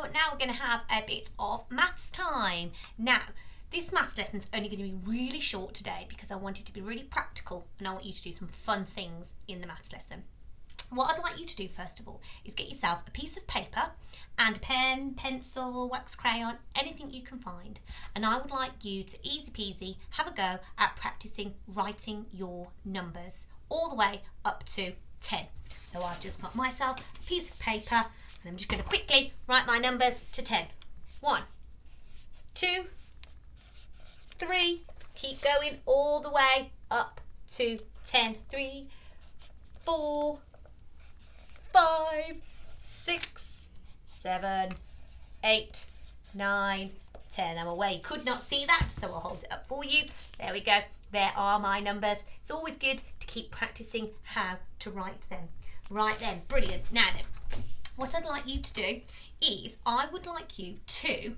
but now we're going to have a bit of maths time. Now, this maths lesson is only going to be really short today because I want it to be really practical and I want you to do some fun things in the maths lesson. What I'd like you to do first of all is get yourself a piece of paper and a pen, pencil, wax crayon, anything you can find. And I would like you to easy peasy have a go at practicing writing your numbers all the way up to 10. So I've just got myself a piece of paper and I'm just going to quickly write my numbers to 10. 1, 2, 3, keep going all the way up to 10. 3, 4, 5, 6, 7, 8, 9, 10. I'm away. You could not see that, so I'll hold it up for you. There we go. There are my numbers. It's always good to keep practicing how to write them. Right then, brilliant. Now then, what I'd like you to do is I would like you to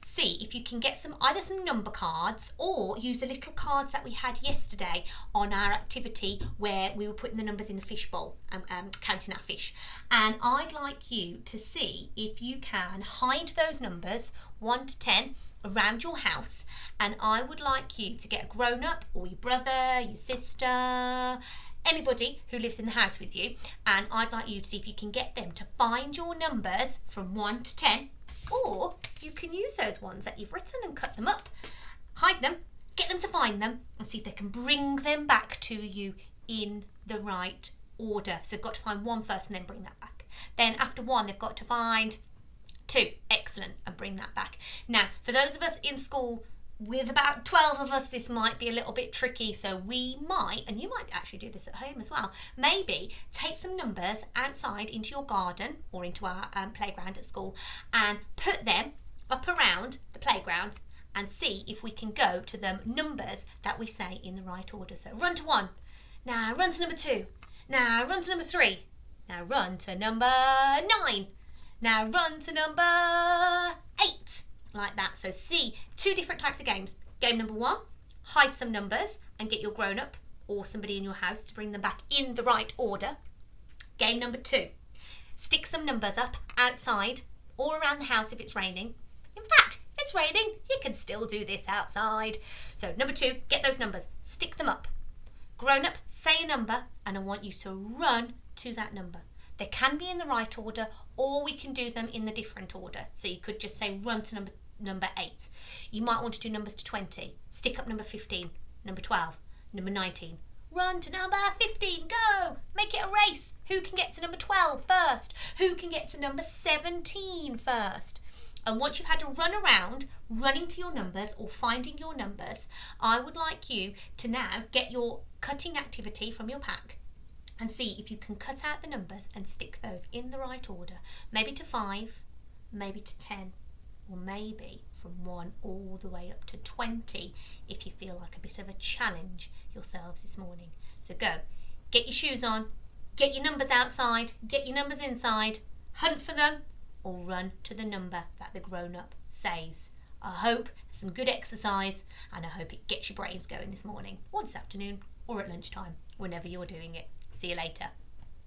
see if you can get either some number cards or use the little cards that we had yesterday on our activity where we were putting the numbers in the fish bowl and counting our fish. And I'd like you to see if you can hide those numbers 1 to 10 around your house, and I would like you to get a grown-up or your brother, your sister, anybody who lives in the house with you, and I'd like you to see if you can get them to find your numbers from 1 to 10. Or you can use those ones that you've written and cut them up, hide them, get them to find them and see if they can bring them back to you in the right order. So they've got to find 1 first and then bring that back. Then after 1 they've got to find 2, excellent, and bring that back. Now for those of us in school with about 12 of us, this might be a little bit tricky, so we might, and you might actually do this at home as well, maybe take some numbers outside into your garden or into our playground at school and put them up around the playground and see if we can go to the numbers that we say in the right order. So run to 1, now run to number 2, now run to number 3, now run to number 9, now run to number 8. Like that. So see 2 different types of games. Game number 1, hide some numbers and get your grown-up or somebody in your house to bring them back in the right order. Game number 2, stick some numbers up outside or around the house if it's raining. In fact, if it's raining, you can still do this outside. So number 2, get those numbers, stick them up. Grown-up, say a number and I want you to run to that number. They can be in the right order or we can do them in the different order. So you could just say run to number 8. You might want to do numbers to 20. Stick up number 15, number 12, number 19. Run to number 15, go! Make it a race. Who can get to number 12 first? Who can get to number 17 first? And once you've had to run around, running to your numbers or finding your numbers, I would like you to now get your cutting activity from your pack and see if you can cut out the numbers and stick those in the right order. Maybe to 5, maybe to 10, or maybe from 1 all the way up to 20 if you feel like a bit of a challenge yourselves this morning. So go, get your shoes on, get your numbers outside, get your numbers inside, hunt for them, or run to the number that the grown-up says. I hope some good exercise and I hope it gets your brains going this morning or this afternoon or at lunchtime, whenever you're doing it. See you later.